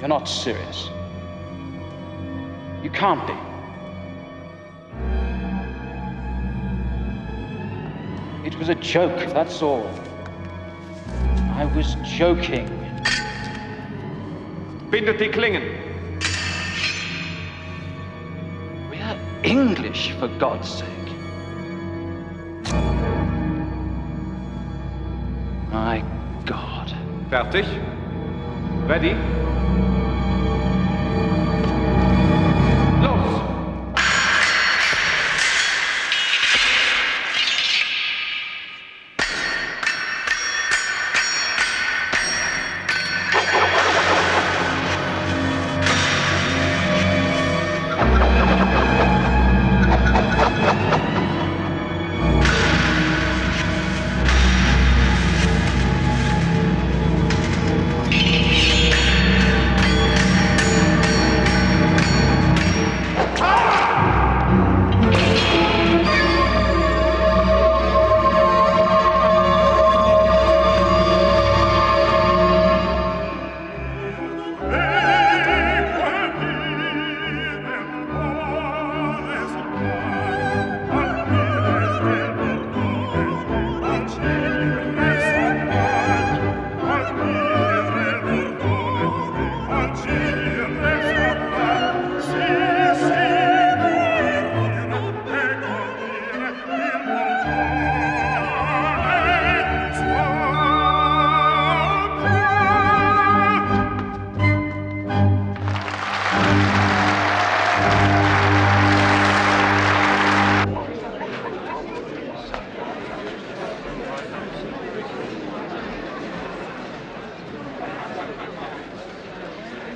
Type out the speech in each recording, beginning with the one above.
not serious. You can't be. It was a joke, that's all. I was joking. Bindet die Klingen. We're English, for God's sake. My God. Fertig? Ready? Los!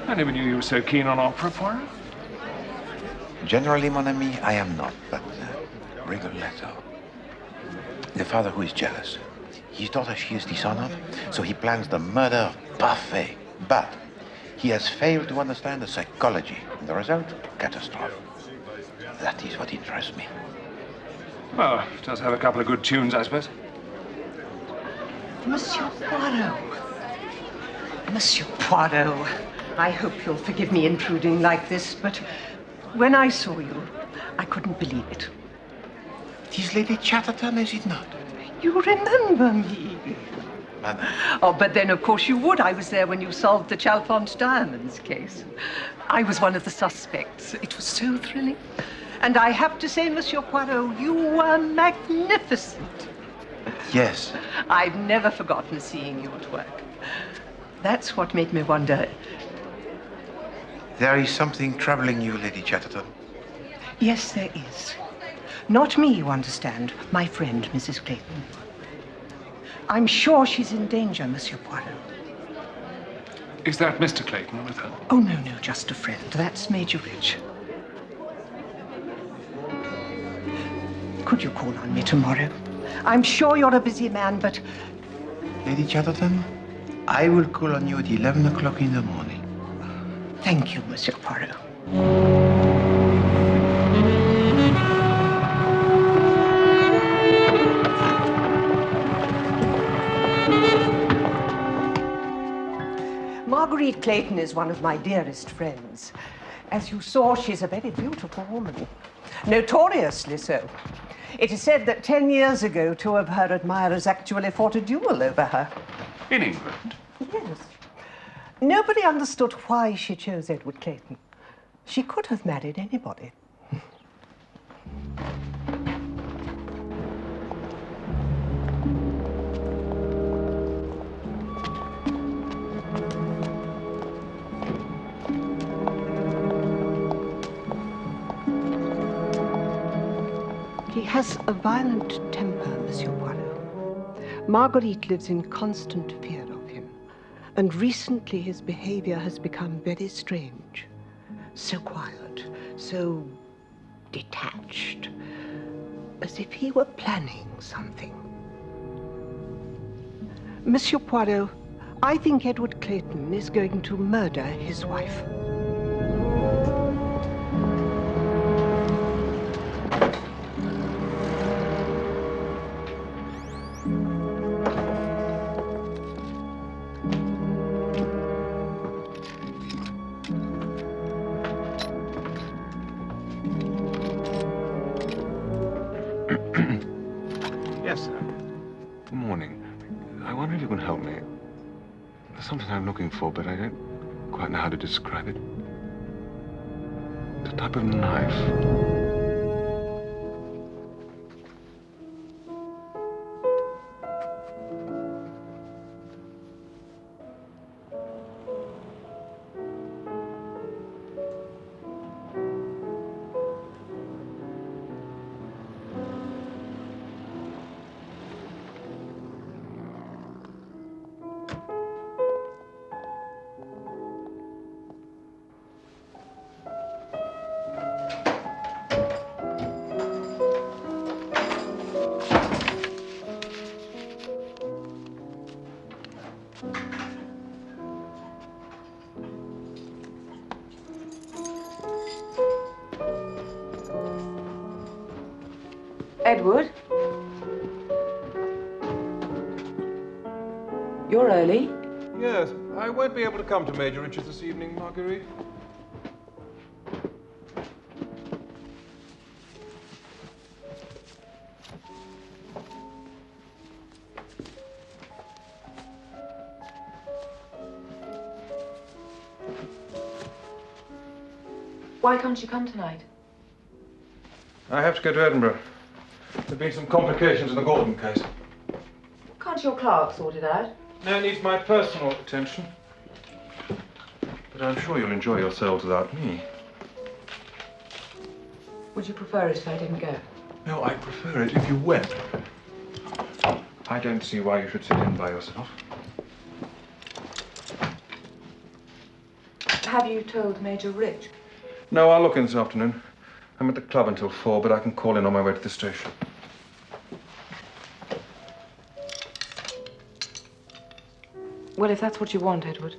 I never knew you were so keen on opera, Poirot. Generally, mon ami, I am not, but Rigoletto. The father who is jealous. His daughter, she is dishonored, so he plans the murder parfait. But he has failed to understand the psychology. And the result, catastrophe. That is what interests me. Well, it does have a couple of good tunes, I suppose. Monsieur Poirot. Monsieur Poirot. I hope you'll forgive me intruding like this, but when I saw you, I couldn't believe it. It is Lady Chatterton, is it not? You remember me. Madame. Oh, but then, of course, you would. I was there when you solved the Chalfont Diamonds case. I was one of the suspects. It was so thrilling. And I have to say, Monsieur Poirot, you were magnificent. Yes. I've never forgotten seeing you at work. That's what made me wonder. There is something troubling you, Lady Chatterton. Yes, there is. Not me, you understand. My friend, Mrs. Clayton. I'm sure she's in danger, Monsieur Poirot. Is that Mr. Clayton with her? Oh, no, just a friend. That's Major Ridge. Could you call on me tomorrow? I'm sure you're a busy man, but... Lady Chatterton, I will call on you at 11 o'clock in the morning. Thank you, Monsieur Poirot. Marguerite Clayton is one of my dearest friends. As you saw, she's a very beautiful woman. Notoriously so. It is said that 10 years ago, two of her admirers actually fought a duel over her. In England? Yes. Nobody understood why she chose Edward Clayton. She could have married anybody. He has a violent temper, Monsieur Poirot. Marguerite lives in constant fear of him. And recently his behavior has become very strange. So quiet, so detached. As if he were planning something. Monsieur Poirot, I think Edward Clayton is going to murder his wife. you can help me. There's something I'm looking for, but I don't quite know how to describe it. It's a type of knife. Edward? You're early. Yes, I won't be able to come to Major Richards this evening, Marguerite. Why can't you come tonight? I have to go to Edinburgh. There've been some complications in the Gordon case. Can't your clerk sort it out? No, it needs my personal attention. But I'm sure you'll enjoy yourselves without me. Would you prefer it if I didn't go? No, I'd prefer it if you went. I don't see why you should sit in by yourself. Have you told Major Rich? No, I'll look in this afternoon. I'm at the club until 4, but I can call in on my way to the station. Well, if that's what you want, Edward.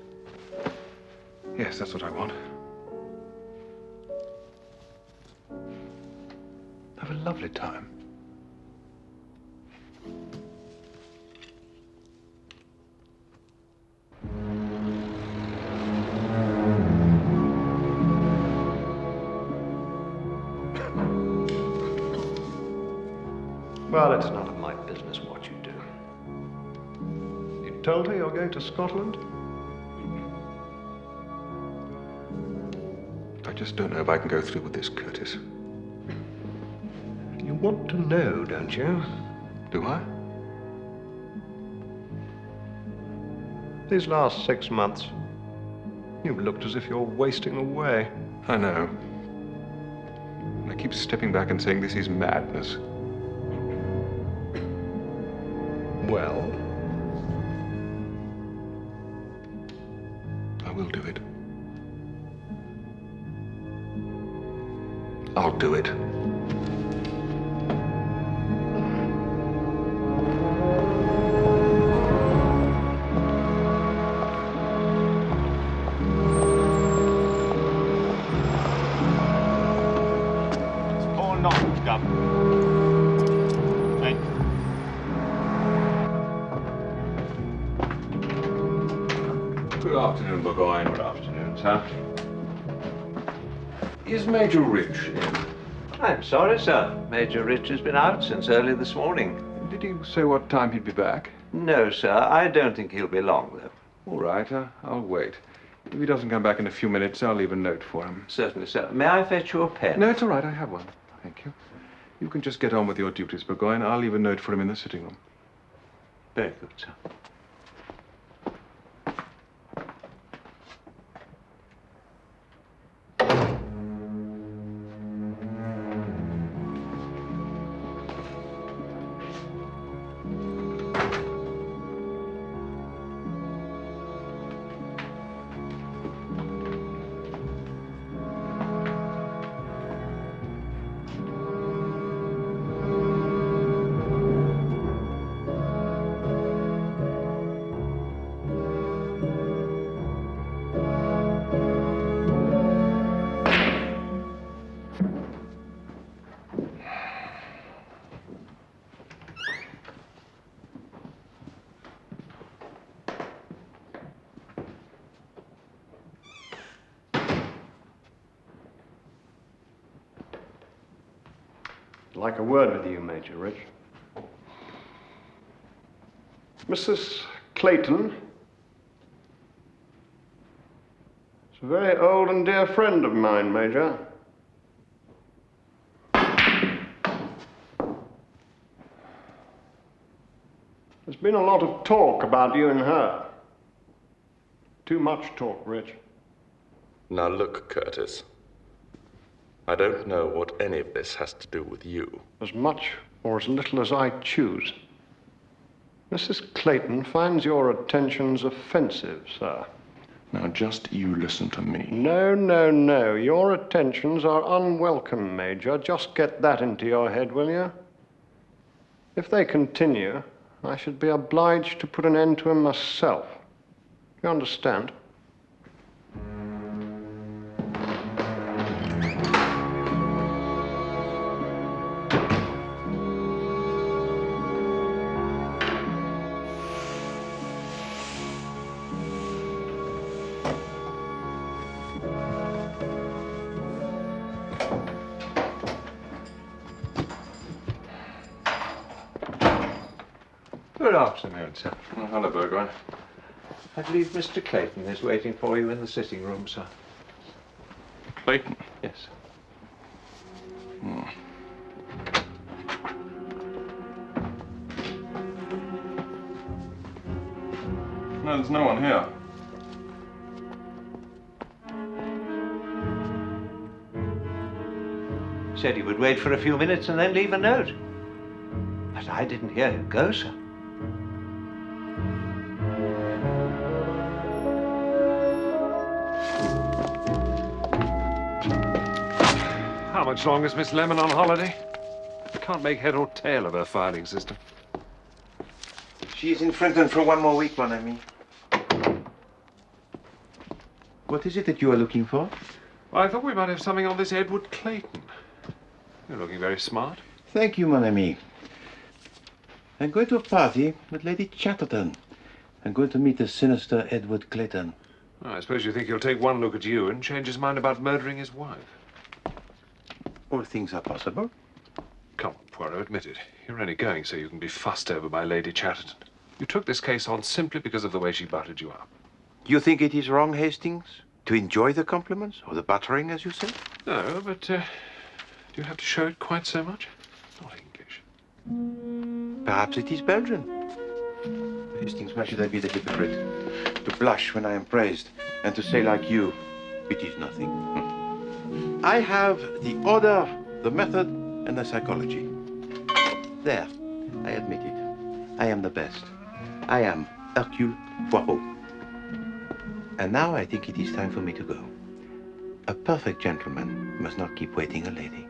Yes, that's what I want. Have a lovely time. Well, it's none of my business what you do. You told her you're going to Scotland? I just don't know if I can go through with this, Curtis. You want to know, don't you? Do I? These last 6 months, you've looked as if you're wasting away. I know. I keep stepping back and saying this is madness. Well? I will do it. I'll do it. Good afternoon, Burgoyne. Good afternoon, sir. Is Major Rich in? I'm sorry, sir. Major Rich has been out since early this morning. Did he say what time he'd be back? No, sir. I don't think he'll be long, though. All right, I'll wait. If he doesn't come back in a few minutes, I'll leave a note for him. Certainly, sir. May I fetch you a pen? No, it's all right. I have one. Thank you. You can just get on with your duties, Burgoyne. I'll leave a note for him in the sitting room. Very good, sir. I'd like a word with you, Major Rich. Mrs. Clayton. It's a very old and dear friend of mine, Major. There's been a lot of talk about you and her. Too much talk, Rich. Now look, Curtis. I don't know what any of this has to do with you. As much or as little as I choose. Mrs. Clayton finds your attentions offensive, sir. Now just you listen to me. No, no, no. Your attentions are unwelcome, Major. Just get that into your head, will you? If they continue, I should be obliged to put an end to them myself. You understand? Good afternoon, sir. Oh, hello, Burgoyne. I believe Mr. Clayton is waiting for you in the sitting room, sir. Clayton? Yes. No, there's no one here. Said he would wait for a few minutes and then leave a note. But I didn't hear him go, sir. How much longer is Miss Lemon on holiday? Can't make head or tail of her filing system. She's in Frenton for 1 more week, mon ami. What is it that you are looking for? Well, I thought we might have something on this Edward Clayton. You're looking very smart. Thank you, mon ami. I'm going to a party with Lady Chatterton. I'm going to meet the sinister Edward Clayton. Oh, I suppose you think he'll take one look at you and change his mind about murdering his wife. All things are possible. Come on, Poirot, admit it. You're only going so you can be fussed over by Lady Chatterton. You took this case on simply because of the way she buttered you up. You think it is wrong, Hastings, to enjoy the compliments or the buttering, as you say? No, but do you have to show it quite so much? Not English. Perhaps it is Belgian. Hastings, why should I be the hypocrite? To blush when I am praised, and to say like you, it is nothing. I have the order, the method, and the psychology. There, I admit it. I am the best. I am Hercule Poirot. And now I think it is time for me to go. A perfect gentleman must not keep waiting a lady.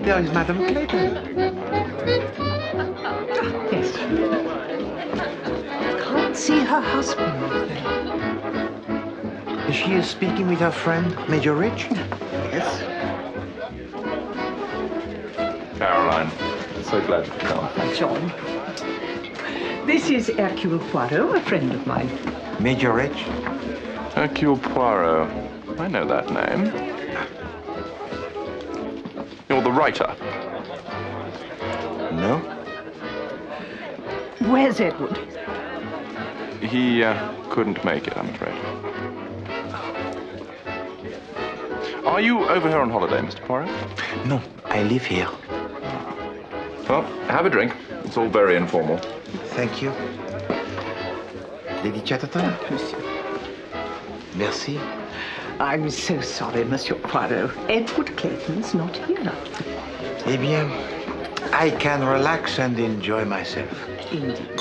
There is Madame Clayton. Yes. Can't see her husband. She is speaking with her friend, Major Rich? Yes. Caroline, so glad you could come. John. This is Hercule Poirot, a friend of mine. Major Rich? Hercule Poirot. I know that name. You're the writer. No. Where's Edward? He couldn't make it, I'm afraid. Are you over here on holiday, Mr. Poirot? No, I live here. Well, have a drink. It's all very informal. Thank you. Lady Chatterton? Merci. I'm so sorry, Monsieur Poirot. Edward Clayton's not here. Eh bien, I can relax and enjoy myself. Indeed.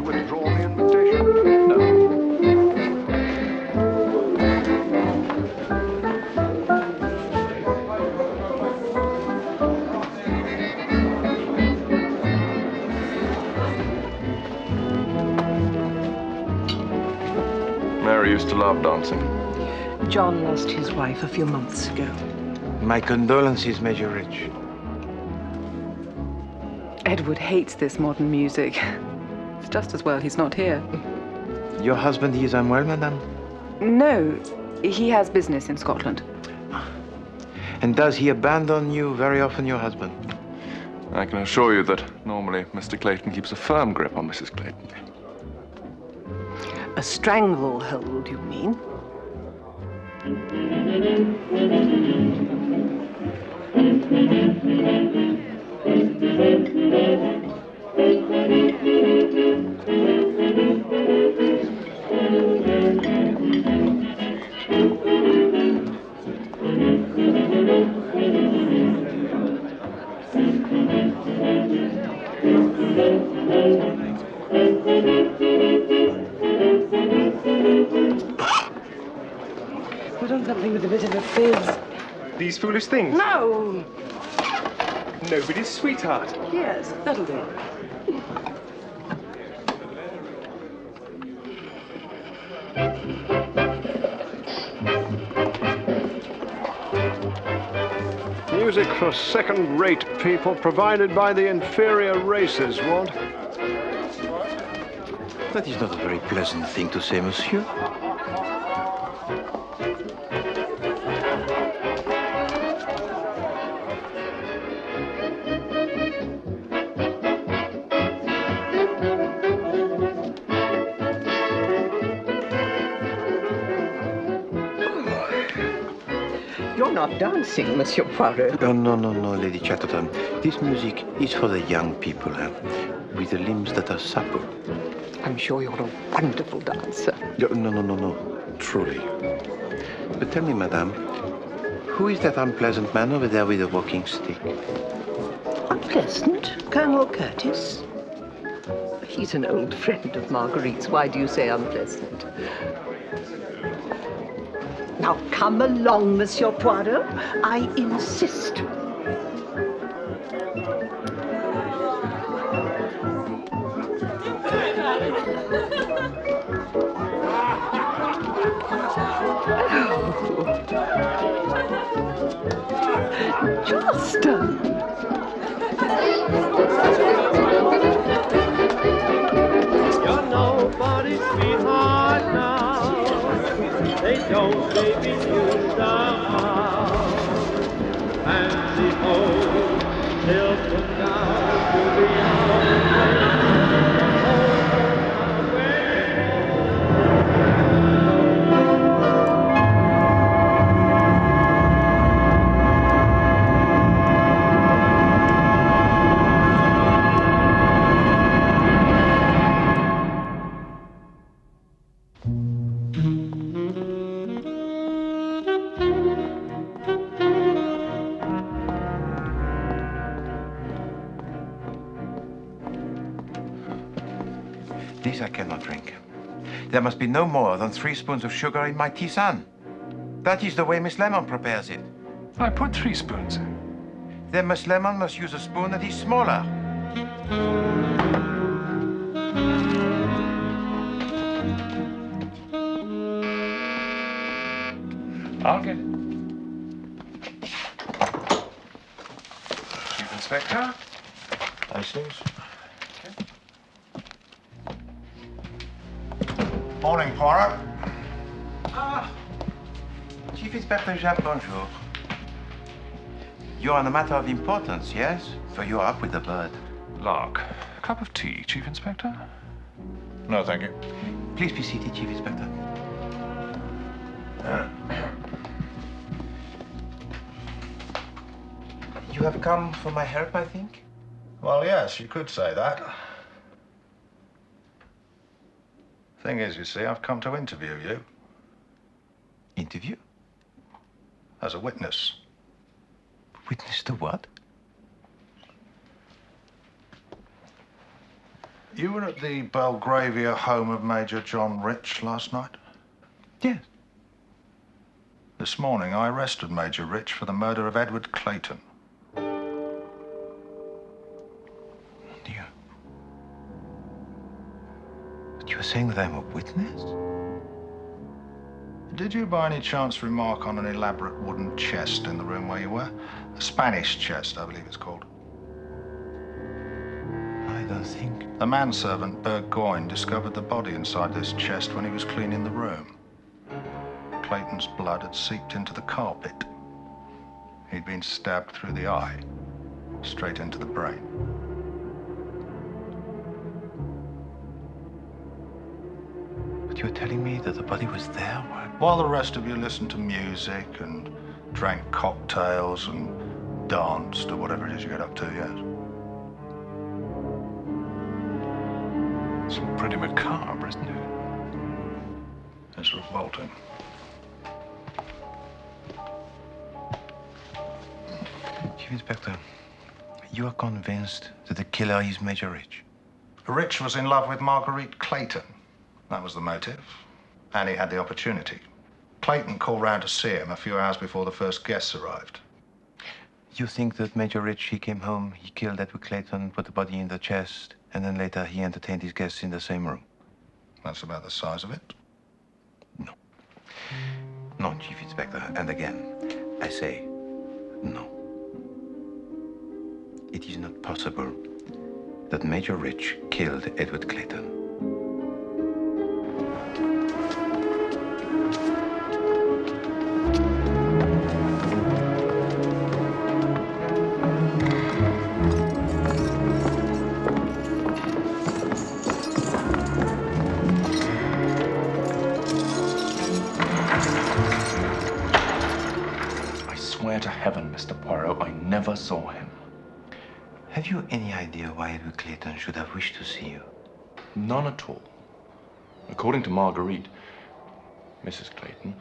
withdraw the invitation? No. Mary used to love dancing. John lost his wife a few months ago. My condolences, Major Rich. Edward hates this modern music. It's just as well he's not here. Your husband, he is unwell, madame? No, he has business in Scotland. And does he abandon you very often, your husband? I can assure you that normally Mr. Clayton keeps a firm grip on Mrs. Clayton. A stranglehold, you mean? Put on something with a bit of a fizz. These foolish things? No! Nobody's sweetheart. Yes, that'll do. Music for second-rate people provided by the inferior races, what? That is not a very pleasant thing to say, monsieur. You're not dancing, Monsieur Poirot. Oh, no, no, no, Lady Chatterton. This music is for the young people, with the limbs that are supple. I'm sure you're a wonderful dancer. No, no, no, no, no, truly. But tell me, madame, who is that unpleasant man over there with a walking stick? Unpleasant? Colonel Curtis? He's an old friend of Marguerite's. Why do you say unpleasant? Now come along, Monsieur Poirot. I insist. Justin! You're nobody's sweetheart now. They don't baby you somehow. Fancy home, they'll put down to the hour. This I cannot drink. There must be no more than 3 spoons of sugar in my tisane. That is the way Miss Lemon prepares it. I put 3 spoons in. Then Miss Lemon must use a spoon that is smaller. I'll get it. Chief Inspector? Hastings. Morning, Poirot. Ah, Chief Inspector Jacques, bonjour. You're on a matter of importance, yes? For you're up with the bird. Lark, a cup of tea, Chief Inspector? No, thank you. Please be seated, Chief Inspector. You have come for my help, I think? Well, yes, you could say that. Thing is, you see, I've come to interview you. Interview? As a witness. Witness to what? You were at the Belgravia home of Major John Rich last night? Yes. This morning, I arrested Major Rich for the murder of Edward Clayton. You were saying that I'm a witness? Did you by any chance remark on an elaborate wooden chest in the room where you were? A Spanish chest, I believe it's called. I don't think. The manservant, Burgoyne, discovered the body inside this chest when he was cleaning the room. Clayton's blood had seeped into the carpet. He'd been stabbed through the eye, straight into the brain. But you were telling me that the body was there? While the rest of you listened to music and drank cocktails and danced or whatever it is you get up to, yes. It's pretty macabre, isn't it? It's revolting. Chief Inspector, you are convinced that the killer is Major Rich? Rich was in love with Marguerite Clayton. That was the motive. And he had the opportunity. Clayton called round to see him a few hours before the first guests arrived. You think that Major Rich, he came home, he killed Edward Clayton, put the body in the chest, and then later he entertained his guests in the same room? That's about the size of it. No. No, Chief Inspector. And again, I say no. It is not possible that Major Rich killed Edward Clayton. I swear to heaven, Mr. Poirot, I never saw him. Have you any idea why Edward Clayton should have wished to see you? None at all. According to Marguerite, Mrs. Clayton,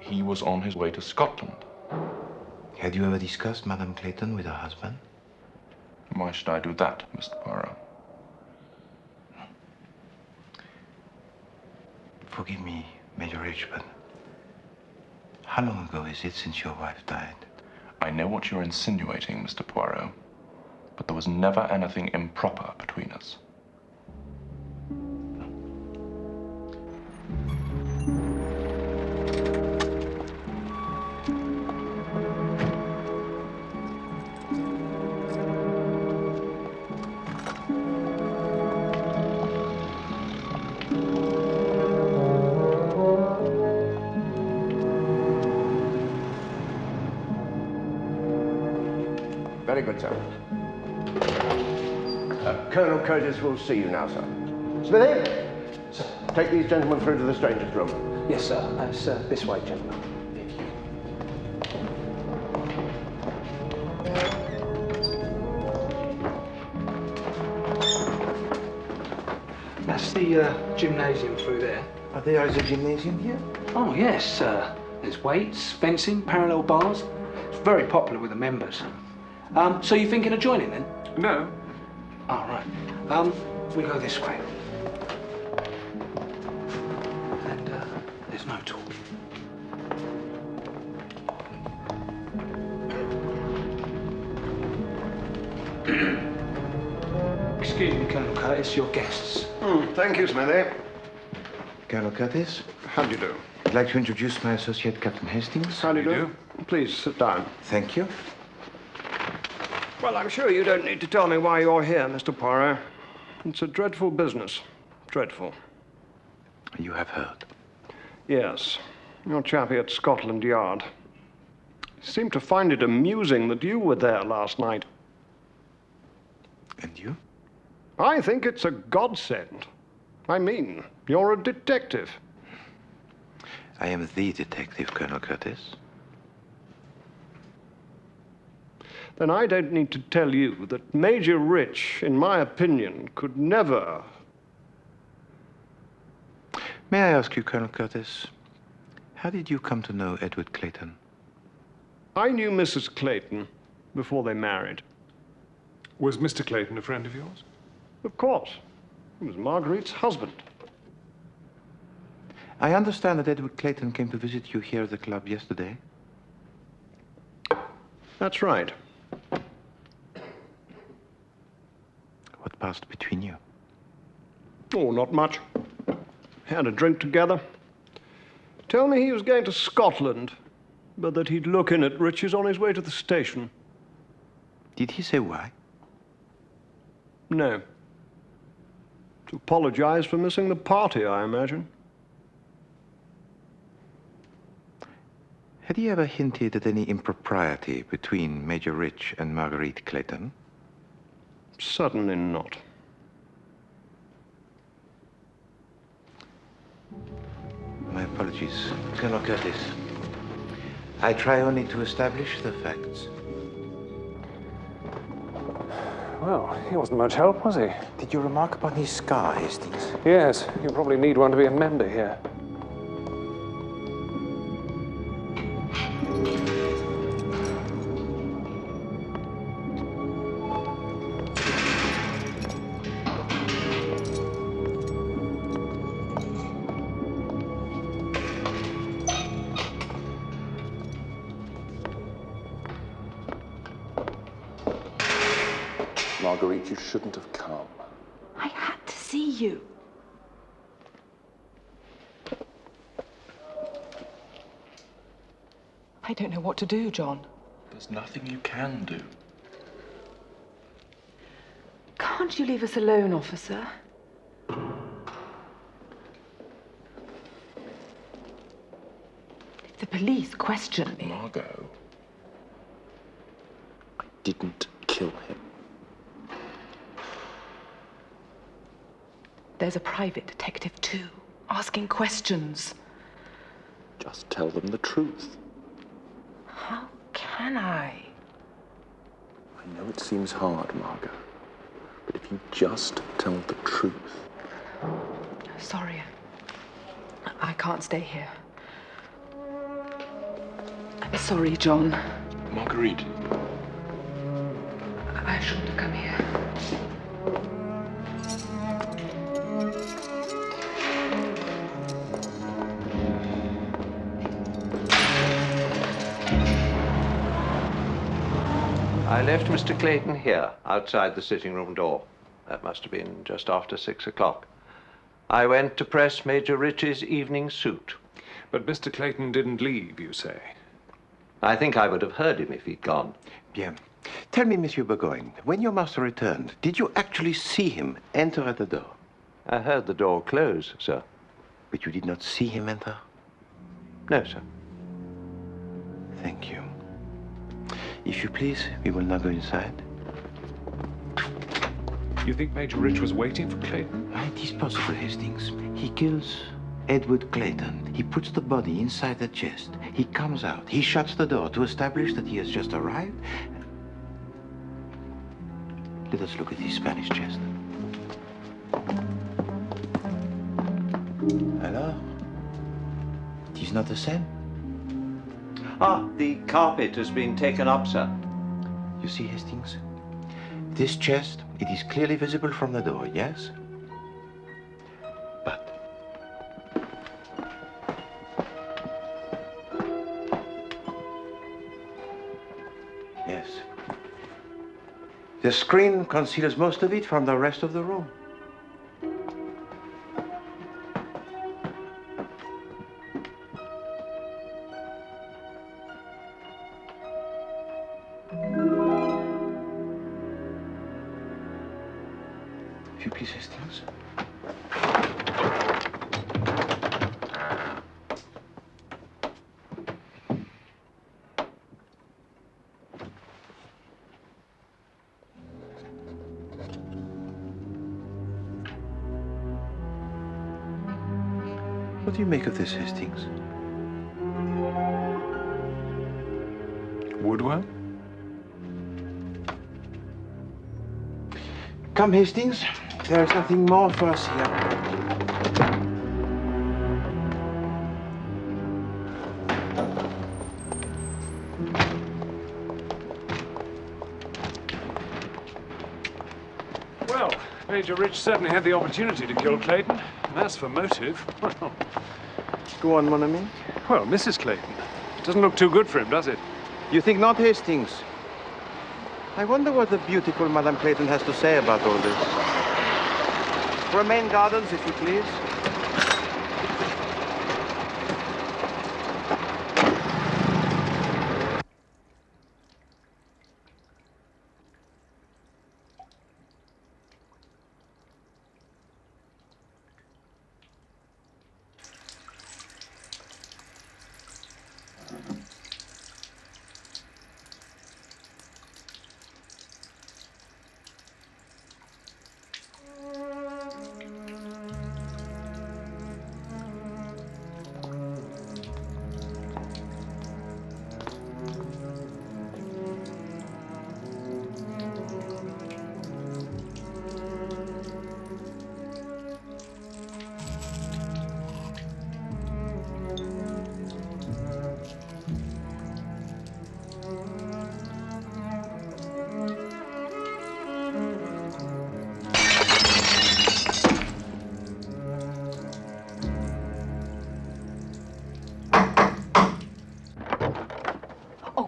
he was on his way to Scotland. Had you ever discussed Madame Clayton with her husband? Why should I do that, Mr. Poirot? Forgive me, Major Rich, but how long ago is it since your wife died? I know what you're insinuating, Mr. Poirot, but there was never anything improper between us. Very good, sir. Colonel Curtis will see you now, sir. Smithy? Sir. Take these gentlemen through to the stranger's room. Yes, sir. That's this way, gentlemen. Thank you. That's the gymnasium through there. There is a gymnasium here? Oh, yes. There's weights, fencing, parallel bars. It's very popular with the members. So you're thinking of joining then? No. Oh, right. We go this way. And there's no talk. Excuse me, Colonel Curtis, your guests. Thank you, Smithy. Colonel Curtis? How do you do? I'd like to introduce my associate, Captain Hastings. How do you do? Please sit down. Thank you. Well, I'm sure you don't need to tell me why you're here, Mr. Poirot. It's a dreadful business. Dreadful. You have heard? Yes. Your chappie at Scotland Yard. He seemed to find it amusing that you were there last night. And you? I think it's a godsend. I mean, you're a detective. I am the detective, Colonel Curtis. Then I don't need to tell you that Major Rich, in my opinion, could never... May I ask you, Colonel Curtis, how did you come to know Edward Clayton? I knew Mrs. Clayton before they married. Was Mr. Clayton a friend of yours? Of course. He was Marguerite's husband. I understand that Edward Clayton came to visit you here at the club yesterday. That's right. What passed between you? Oh, not much. Had a drink together. Tell me he was going to Scotland, but that he'd look in at Rich's on his way to the station. Did he say why? No. To apologize for missing the party, I imagine. Had he ever hinted at any impropriety between Major Rich and Marguerite Clayton? Certainly not. My apologies, Colonel Curtis. I try only to establish the facts. Well, he wasn't much help, was he? Did you remark upon his scar, Hastings? Yes, you probably need one to be a member here. Marguerite, you shouldn't have come. I had to see you. I don't know what to do, John. There's nothing you can do. Can't you leave us alone, officer? If the police question me... Margot, I didn't kill him. There's a private detective, too, asking questions. Just tell them the truth. How can I? I know it seems hard, Margot, but if you just tell the truth... Sorry. I can't stay here. I'm sorry, John. Marguerite. I shouldn't have come here. I left Mr. Clayton here, outside the sitting room door. That must have been just after 6 o'clock. I went to press Major Rich's evening suit. But Mr. Clayton didn't leave, you say? I think I would have heard him if he'd gone. Bien. Tell me, Monsieur Burgoyne, when your master returned, did you actually see him enter at the door? I heard the door close, sir. But you did not see him enter? No, sir. Thank you. If you please, we will now go inside. You think Major Rich was waiting for Clayton? It is possible, Hastings. He kills Edward Clayton. He puts the body inside the chest. He comes out. He shuts the door to establish that he has just arrived. Let us look at his Spanish chest. Alors? It is not the same? Ah, the carpet has been taken up, sir. You see, Hastings? This chest, it is clearly visible from the door, yes? But... yes. The screen conceals most of it from the rest of the room. If you please, Hastings. What do you make of this, Hastings? Woodwork? Come, Hastings. There is nothing more for us here. Well, Major Rich certainly had the opportunity to kill Clayton. And as for motive, well... Go on, mon ami. Well, Mrs. Clayton. It doesn't look too good for him, does it? You think not, Hastings? I wonder what the beautiful Madame Clayton has to say about all this. Remain Gardens, if you please.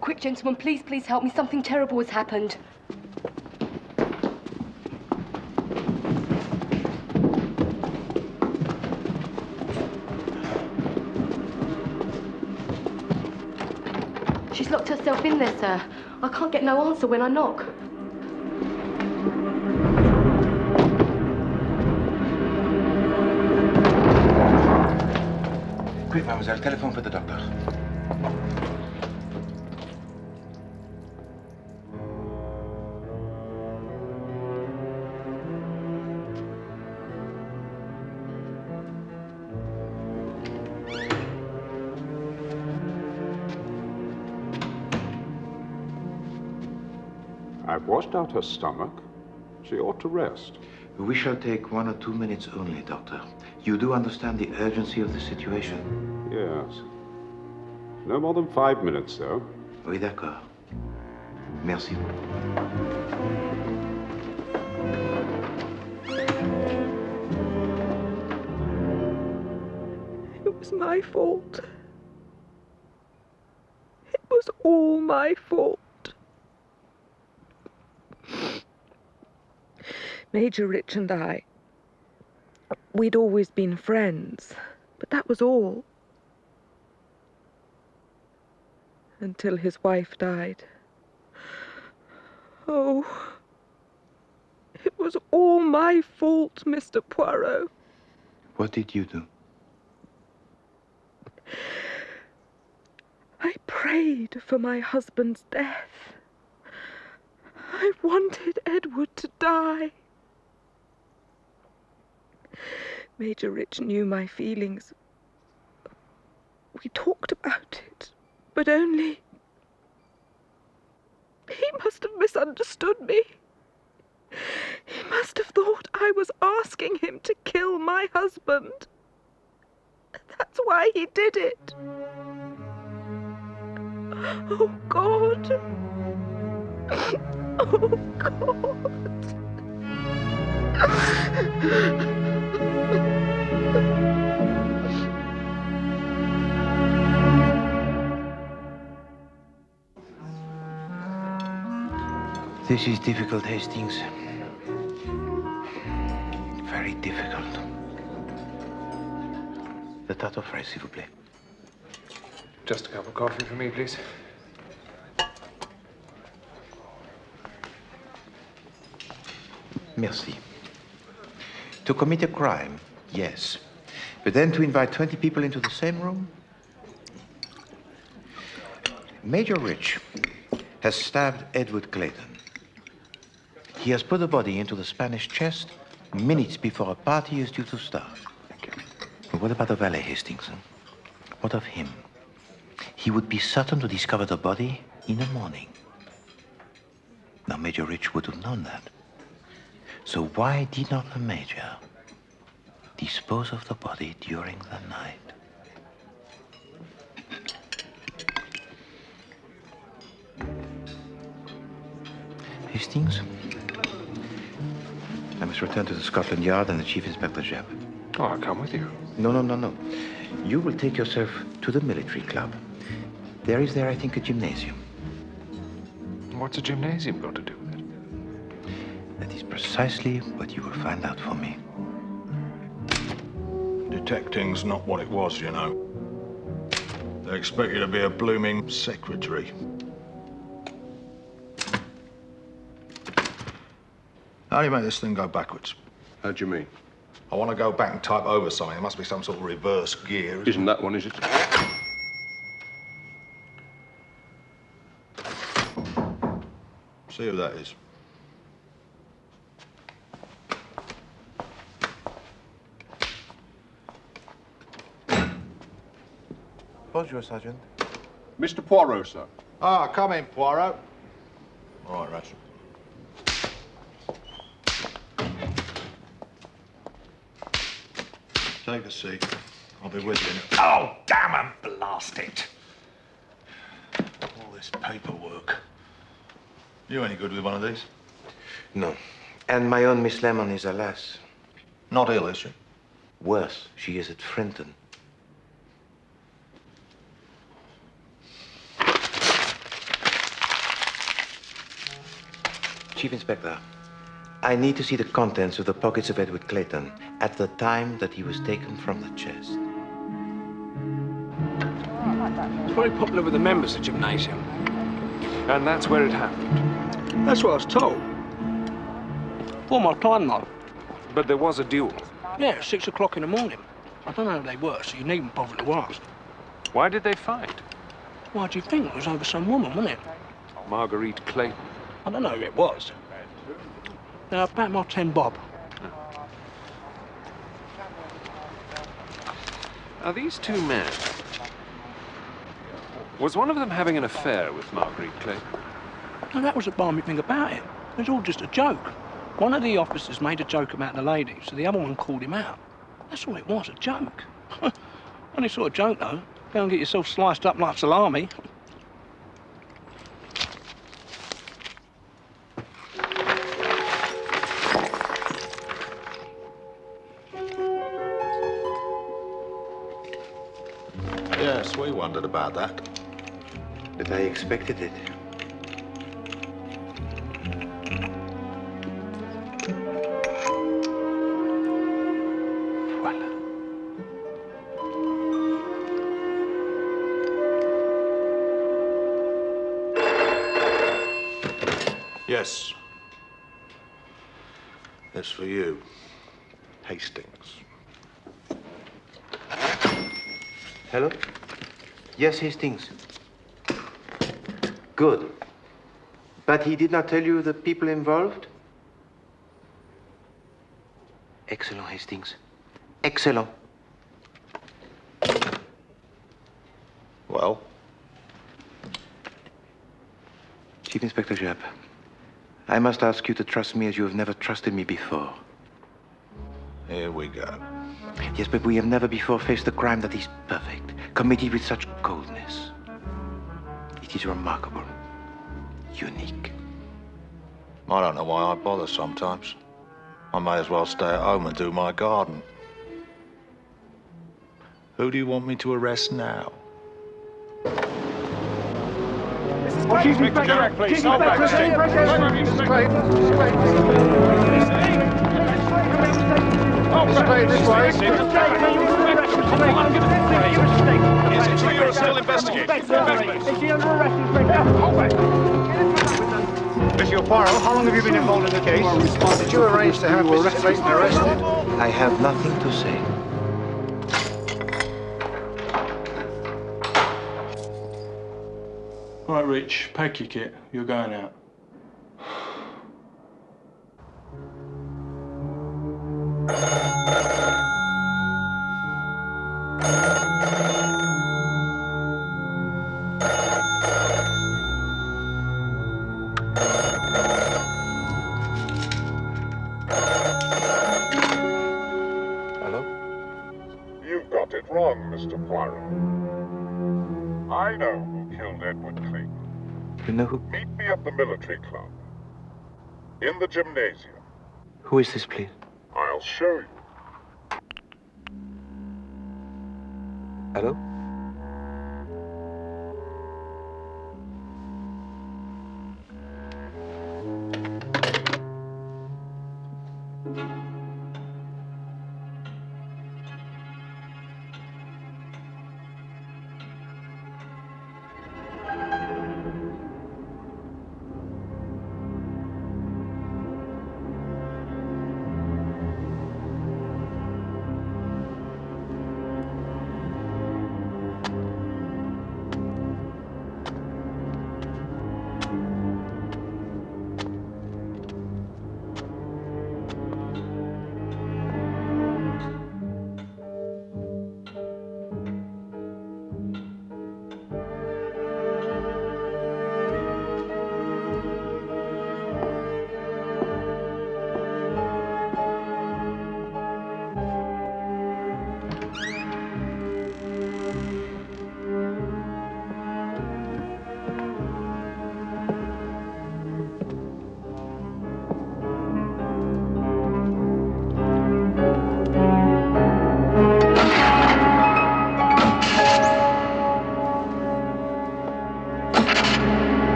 Quick, gentlemen, please, please help me. Something terrible has happened. She's locked herself in there, sir. I can't get no answer when I knock. Quick, mademoiselle, telephone for the doctor. I've washed out her stomach. She ought to rest. We shall take 1 or 2 minutes only, Doctor. You do understand the urgency of the situation? Yes. No more than 5 minutes, though. Oui, d'accord. Merci. It was my fault. It was all my fault. Major Rich and I, we'd always been friends, but that was all. Until his wife died. Oh, it was all my fault, Mr. Poirot. What did you do? I prayed for my husband's death. I wanted Edward to die. Major Rich knew my feelings. We talked about it, but only... He must have misunderstood me. He must have thought I was asking him to kill my husband. That's why he did it. Oh, God. Oh, God. This is difficult, Hastings. Very difficult. The tarte aux fraises, s'il vous plaît. Just a cup of coffee for me, please. Merci. To commit a crime, yes. But then to invite 20 people into the same room? Major Rich has stabbed Edward Clayton. He has put the body into the Spanish chest minutes before a party is due to start. But what about the valet, Hastings? What of him? He would be certain to discover the body in the morning. Now, Major Rich would have known that. So why did not the Major dispose of the body during the night? Hastings? I must return to the Scotland Yard and the Chief Inspector Jebb. Oh, I'll come with you. No. You will take yourself to the military club. There is, I think, a gymnasium. What's a gymnasium got to do with it? That is precisely what you will find out for me. Detecting's not what it was, you know. They expect you to be a blooming secretary. How do you make this thing go backwards? How do you mean? I want to go back and type over something. There must be some sort of reverse gear. Isn't that one, is it? See who that is. Bonjour, Sergeant. Mr. Poirot, sir. Ah, come in, Poirot. All right, Russ. Take a seat. I'll be with you in a... Oh, damn 'em, blast it. All this paperwork. You any good with one of these? No. And my own Miss Lemon is, alas, not ill, is she? Worse, she is at Frinton. Chief Inspector, I need to see the contents of the pockets of Edward Clayton at the time that he was taken from the chest. It's very popular with the members of the gymnasium. And that's where it happened. That's what I was told. Before my time, though. But there was a duel. Yeah, 6 o'clock in the morning. I don't know who they were, so you needn't bother to ask. Why did they fight? Why do you think? It was over some woman, wasn't it? Marguerite Clayton. I don't know who it was. Now, about my 10 bob. Are these two men? Was one of them having an affair with Marguerite Clayton? No, that was the balmy thing about it. It was all just a joke. One of the officers made a joke about the lady, so the other one called him out. That's all it was, a joke. Only sort of joke, though. Go and get yourself sliced up like salami. Yes, we wondered about that. But I expected it. Yes. It's for you, Hastings. Hello? Yes, Hastings. Good. But he did not tell you the people involved? Excellent, Hastings. Excellent. Well? Chief Inspector Jebb, I must ask you to trust me as you have never trusted me before. Here we go. Yes, but we have never before faced a crime that is perfect, committed with such coldness. It is remarkable, unique. I don't know why I bother sometimes. I may as well stay at home and do my garden. Who do you want me to arrest now? Chief Inspector, please. Is it true you're still investigating? Monsieur Poirot, how long have you been involved in the case? Did you arrange to have Mr. Clayton arrested? I have nothing to say. Right, Rich, pack your kit. You're going out. Hello? You've got it wrong, Mr. Poirot. I know who killed Edward Clayton. You know who? Meet me at the military club. In the gymnasium. Who is this, please? I'll show you. Hello?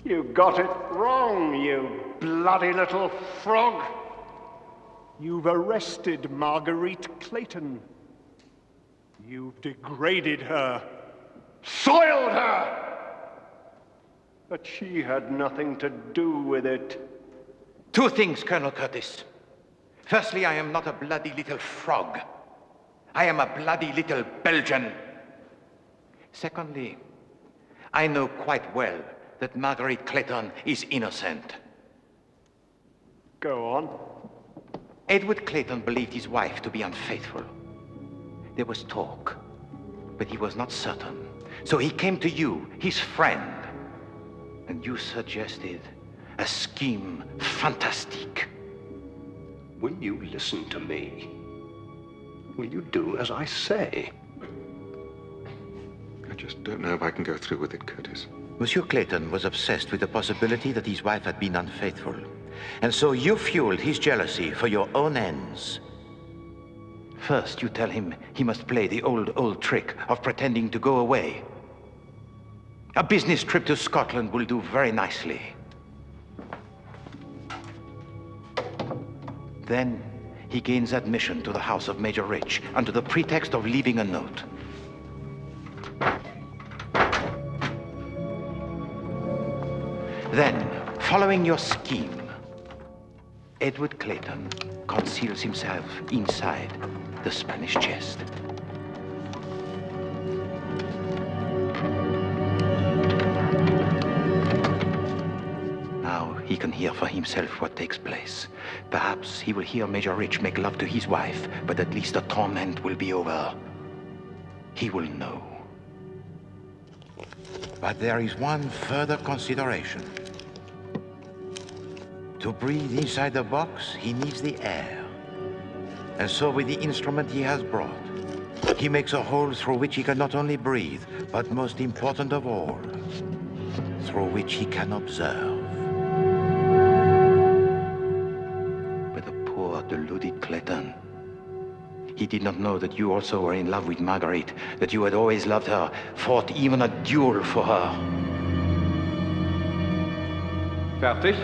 You got it wrong, you bloody little frog. You've arrested Marguerite Clayton. You've degraded her, soiled her. But she had nothing to do with it. Two things, Colonel Curtis. Firstly, I am not a bloody little frog. I am a bloody little Belgian. Secondly, I know quite well that Marguerite Clayton is innocent. Go on. Edward Clayton believed his wife to be unfaithful. There was talk, but he was not certain. So he came to you, his friend, and you suggested a scheme fantastique. Will you listen to me? Will you do as I say? I just don't know if I can go through with it, Curtis. Monsieur Clayton was obsessed with the possibility that his wife had been unfaithful. And so you fueled his jealousy for your own ends. First, you tell him he must play the old trick of pretending to go away. A business trip to Scotland will do very nicely. Then, he gains admission to the house of Major Rich under the pretext of leaving a note. Then, following your scheme, Edward Clayton conceals himself inside the Spanish chest. Now he can hear for himself what takes place. Perhaps he will hear Major Rich make love to his wife, but at least the torment will be over. He will know. But there is one further consideration. To breathe inside the box, he needs the air. And so with the instrument he has brought, he makes a hole through which he can not only breathe, but most important of all, through which he can observe. But the poor, deluded Clayton, he did not know that you also were in love with Marguerite, that you had always loved her, fought even a duel for her. Fertig?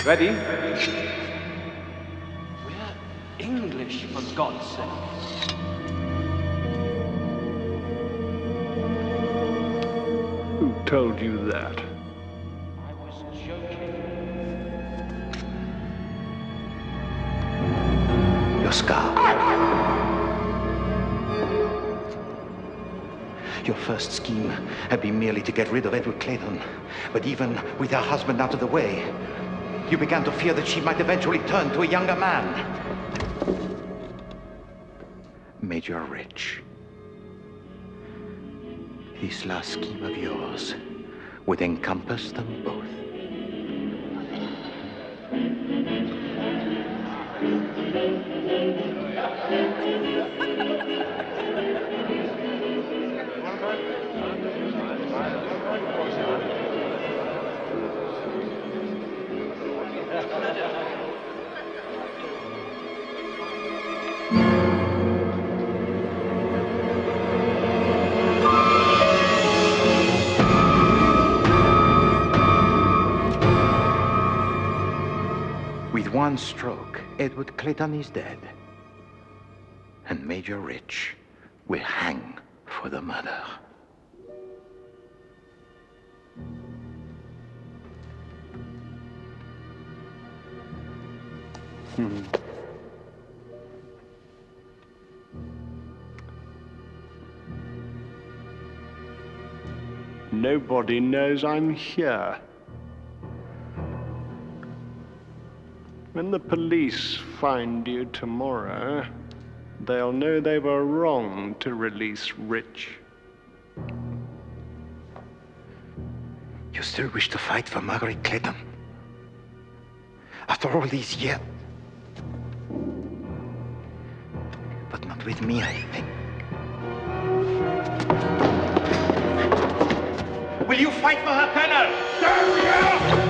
Ready? We're English, for God's sake. Who told you that? I was joking. Your scar. Your first scheme had been merely to get rid of Edward Clayton. But even with her husband out of the way, you began to fear that she might eventually turn to a younger man. Major Rich. This last scheme of yours would encompass them both. one stroke, Edward Clayton is dead. And Major Rich will hang for the murder. Nobody knows I'm here. When the police find you tomorrow, they'll know they were wrong to release Rich. You still wish to fight for Margaret Clayton? After all these years? But not with me, I think. Will you fight for her, Colonel? There we are!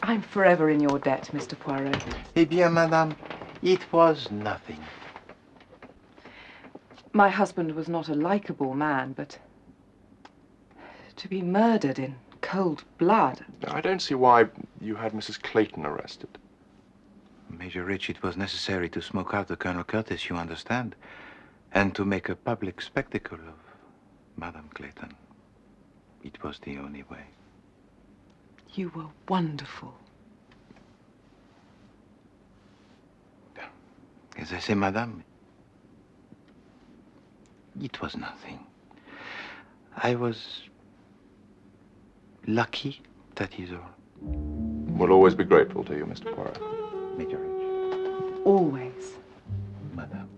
I'm forever in your debt, Mr. Poirot. Eh bien, madame, it was nothing. My husband was not a likable man, but to be murdered in cold blood. I don't see why you had Mrs. Clayton arrested. Major Rich, it was necessary to smoke out the Colonel Curtis, you understand, and to make a public spectacle of Madame Clayton. It was the only way. You were wonderful. As I say, madame, it was nothing. I was lucky, that is all. We'll always be grateful to you, Mr. Poirot. Major Rich. Always. Madame.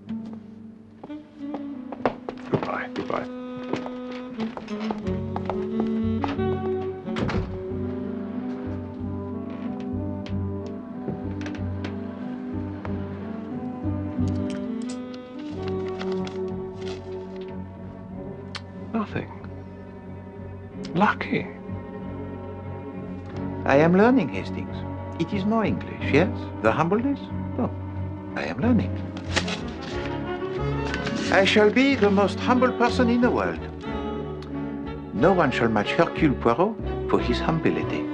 Goodbye, goodbye. Nothing. Lucky. I am learning, Hastings. It is no English, yes? The humbleness? No. I am learning. I shall be the most humble person in the world. No one shall match Hercule Poirot for his humility.